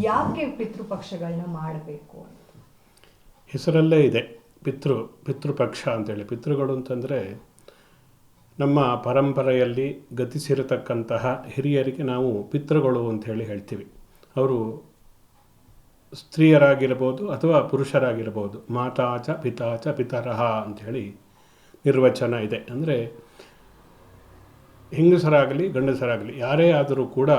ಯಾಕೆ ಪಿತೃಪಕ್ಷಗಳನ್ನ ಮಾಡಬೇಕು ಅಂತ? ಹೆಸರಲ್ಲೇ ಇದೆ ಪಿತೃಪಕ್ಷ ಅಂತೇಳಿ. ಪಿತೃಗಳು ಅಂತಂದರೆ ನಮ್ಮ ಪರಂಪರೆಯಲ್ಲಿ ಗತಿಸಿರತಕ್ಕಂತಹ ಹಿರಿಯರಿಗೆ ನಾವು ಪಿತೃಗಳು ಅಂಥೇಳಿ ಹೇಳ್ತೀವಿ. ಅವರು ಸ್ತ್ರೀಯರಾಗಿರ್ಬೋದು ಅಥವಾ ಪುರುಷರಾಗಿರ್ಬೋದು. ಮಾತಾಚ ಪಿತಾಚ ಪಿತರಹ ಅಂಥೇಳಿ ನಿರ್ವಚನ ಇದೆ. ಅಂದರೆ ಹೆಂಗಸರಾಗಲಿ ಗಂಡಸರಾಗಲಿ ಯಾರೇ ಆದರೂ ಕೂಡ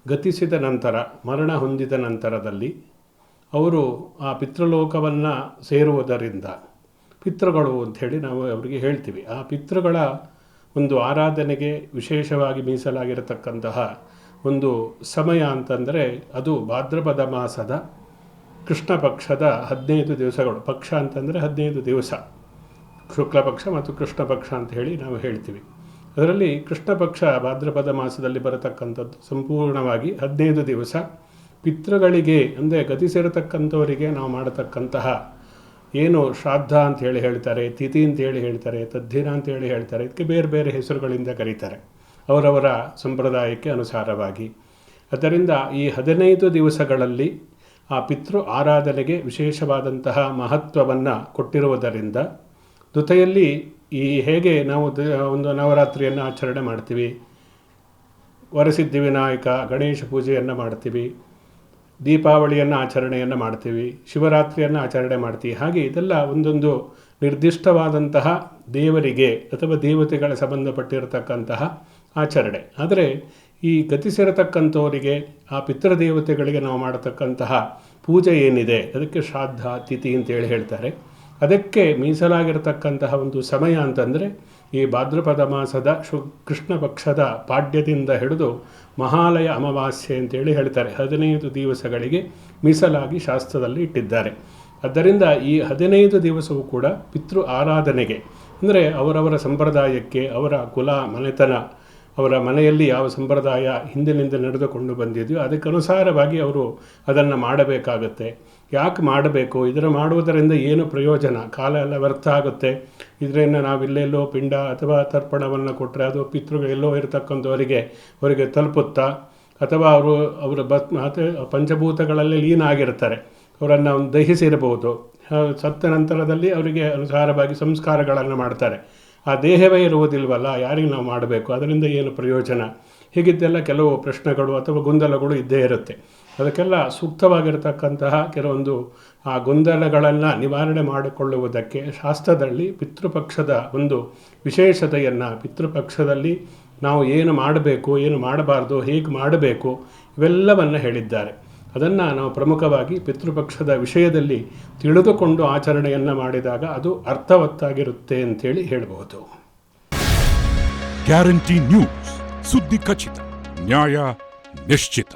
ಗತಿಸಿದ ನಂತರ, ಮರಣ ಹೊಂದಿದ ನಂತರದಲ್ಲಿ ಅವರು ಆ ಪಿತೃಲೋಕವನ್ನು ಸೇರುವುದರಿಂದ ಪಿತೃಗಳು ಅಂಥೇಳಿ ನಾವು ಅವರಿಗೆ ಹೇಳ್ತೀವಿ. ಆ ಪಿತೃಗಳ ಒಂದು ಆರಾಧನೆಗೆ ವಿಶೇಷವಾಗಿ ಮೀಸಲಾಗಿರತಕ್ಕಂತಹ ಒಂದು ಸಮಯ ಅಂತಂದರೆ ಅದು ಭಾದ್ರಪದ ಮಾಸದ ಕೃಷ್ಣ ಪಕ್ಷದ 15 ದಿವಸಗಳು. ಪಕ್ಷ ಅಂತಂದರೆ 15 ದಿವಸ, ಶುಕ್ಲ ಪಕ್ಷ ಮತ್ತು ಕೃಷ್ಣ ಪಕ್ಷ ಅಂತ ಹೇಳಿ ನಾವು ಹೇಳ್ತೀವಿ. ಅದರಲ್ಲಿ ಕೃಷ್ಣ ಪಕ್ಷ ಭಾದ್ರಪದ ಮಾಸದಲ್ಲಿ ಬರತಕ್ಕಂಥದ್ದು ಸಂಪೂರ್ಣವಾಗಿ 15 ದಿವಸ ಪಿತೃಗಳಿಗೆ, ಅಂದರೆ ಗತಿಸಿರತಕ್ಕಂಥವರಿಗೆ ನಾವು ಮಾಡತಕ್ಕಂತಹ ಏನು ಶ್ರಾದ್ದ ಅಂತೇಳಿ ಹೇಳ್ತಾರೆ, ತಿಥಿ ಅಂತೇಳಿ ಹೇಳ್ತಾರೆ, ತದ್ದಿನ ಅಂತೇಳಿ ಹೇಳ್ತಾರೆ. ಇದಕ್ಕೆ ಬೇರೆ ಬೇರೆ ಹೆಸರುಗಳಿಂದ ಕರೀತಾರೆ ಅವರವರ ಸಂಪ್ರದಾಯಕ್ಕೆ ಅನುಸಾರವಾಗಿ. ಅದರಿಂದ ಈ 15 ದಿವಸಗಳಲ್ಲಿ ಆ ಪಿತೃ ಆರಾಧನೆಗೆ ವಿಶೇಷವಾದಂತಹ ಮಹತ್ವವನ್ನು ಕೊಟ್ಟಿರುವುದರಿಂದ ಜೊತೆಯಲ್ಲಿ ಈ ಹೇಗೆ ನಾವು ಒಂದು ನವರಾತ್ರಿಯನ್ನು ಆಚರಣೆ ಮಾಡ್ತೀವಿ, ವರಸಿದ್ಧಿ ವಿನಾಯಕ ಗಣೇಶ ಪೂಜೆಯನ್ನು ಮಾಡ್ತೀವಿ, ದೀಪಾವಳಿಯನ್ನು ಆಚರಣೆಯನ್ನು ಮಾಡ್ತೀವಿ, ಶಿವರಾತ್ರಿಯನ್ನು ಆಚರಣೆ ಮಾಡ್ತೀವಿ. ಹಾಗೆ ಇದೆಲ್ಲ ಒಂದೊಂದು ನಿರ್ದಿಷ್ಟವಾದಂತಹ ದೇವರಿಗೆ ಅಥವಾ ದೇವತೆಗಳ ಸಂಬಂಧಪಟ್ಟಿರತಕ್ಕಂತಹ ಆಚರಣೆ. ಆದರೆ ಈ ಗತಿಸಿರತಕ್ಕಂಥವರಿಗೆ, ಆ ಪಿತೃದೇವತೆಗಳಿಗೆ ನಾವು ಮಾಡತಕ್ಕಂತಹ ಪೂಜೆ ಏನಿದೆ ಅದಕ್ಕೆ ಶ್ರಾದ್ದ ತಿಥಿ ಅಂತೇಳಿ ಹೇಳ್ತಾರೆ. ಅದಕ್ಕೆ ಮೀಸಲಾಗಿರತಕ್ಕಂತಹ ಒಂದು ಸಮಯ ಅಂತಂದರೆ ಈ ಭಾದ್ರಪದ ಮಾಸದ ಕೃಷ್ಣ ಪಕ್ಷದ ಪಾಡ್ಯದಿಂದ ಹಿಡಿದು ಮಹಾಲಯ ಅಮಾವಾಸ್ಯೆ ಅಂತೇಳಿ ಹೇಳ್ತಾರೆ. 15 ದಿವಸಗಳಿಗೆ ಮೀಸಲಾಗಿ ಶಾಸ್ತ್ರದಲ್ಲಿ ಇಟ್ಟಿದ್ದಾರೆ. ಆದ್ದರಿಂದ ಈ 15 ದಿವಸವೂ ಕೂಡ ಪಿತೃ ಆರಾಧನೆಗೆ, ಅಂದರೆ ಅವರವರ ಸಂಪ್ರದಾಯಕ್ಕೆ, ಅವರ ಕುಲ ಮನೆತನ, ಅವರ ಮನೆಯಲ್ಲಿ ಯಾವ ಸಂಪ್ರದಾಯ ಹಿಂದಿನಿಂದ ನಡೆದುಕೊಂಡು ಬಂದಿದೆಯೋ ಅದಕ್ಕನುಸಾರವಾಗಿ ಅವರು ಅದನ್ನು ಮಾಡಬೇಕಾಗತ್ತೆ. ಯಾಕೆ ಮಾಡಬೇಕು, ಇದನ್ನು ಮಾಡುವುದರಿಂದ ಏನು ಪ್ರಯೋಜನ, ಕಾಲ ಎಲ್ಲ ವ್ಯರ್ಥ ಆಗುತ್ತೆ, ಇದರಿಂದ ನಾವಿಲ್ಲೆಲ್ಲೋ ಪಿಂಡ ಅಥವಾ ತರ್ಪಣವನ್ನು ಕೊಟ್ಟರೆ ಅದು ಪಿತೃಗಳೆಲ್ಲೋ ಇರತಕ್ಕಂಥವರಿಗೆ ಅವರಿಗೆ ತಲುಪುತ್ತಾ, ಅಥವಾ ಅವರ ಪಂಚಭೂತಗಳಲ್ಲಿ ಲೀನ ಆಗಿರ್ತಾರೆ, ಅವರನ್ನು ದಹಿಸಿರಬಹುದು. ಸತ್ತ ನಂತರದಲ್ಲಿ ಅವರಿಗೆ ಅನುಸಾರವಾಗಿ ಸಂಸ್ಕಾರಗಳನ್ನು ಮಾಡ್ತಾರೆ. ಆ ದೇಹವೇ ಇರುವುದಿಲ್ವಲ್ಲ, ಯಾರಿಗೆ ನಾವು ಮಾಡಬೇಕು, ಅದರಿಂದ ಏನು ಪ್ರಯೋಜನ, ಹೀಗಿದ್ದೆಲ್ಲ ಕೆಲವು ಪ್ರಶ್ನೆಗಳು ಅಥವಾ ಗೊಂದಲಗಳು ಇದ್ದೇ ಇರುತ್ತೆ. ಅದಕ್ಕೆಲ್ಲ ಸೂಕ್ತವಾಗಿರತಕ್ಕಂತಹ ಕೆಲವೊಂದು ಆ ಗೊಂದಲಗಳನ್ನು ನಿವಾರಣೆ ಮಾಡಿಕೊಳ್ಳುವುದಕ್ಕೆ ಶಾಸ್ತ್ರದಲ್ಲಿ ಪಿತೃಪಕ್ಷದ ಒಂದು ವಿಶೇಷತೆಯನ್ನು, ಪಿತೃಪಕ್ಷದಲ್ಲಿ ನಾವು ಏನು ಮಾಡಬೇಕು, ಏನು ಮಾಡಬಾರ್ದು, ಹೇಗೆ ಮಾಡಬೇಕು, ಇವೆಲ್ಲವನ್ನು ಹೇಳಿದ್ದಾರೆ. ಅದನ್ನು ನಾವು ಪ್ರಮುಖವಾಗಿ ಪಿತೃಪಕ್ಷದ ವಿಷಯದಲ್ಲಿ ತಿಳಿದುಕೊಂಡು ಆಚರಣೆಯನ್ನು ಮಾಡಿದಾಗ ಅದು ಅರ್ಥವತ್ತಾಗಿರುತ್ತೆ ಅಂತೇಳಿ ಹೇಳಬಹುದು. ಗ್ಯಾರಂಟಿ ನ್ಯೂಸ್, ಸುದ್ದಿ ಖಚಿತ, ನ್ಯಾಯ ನಿಶ್ಚಿತ.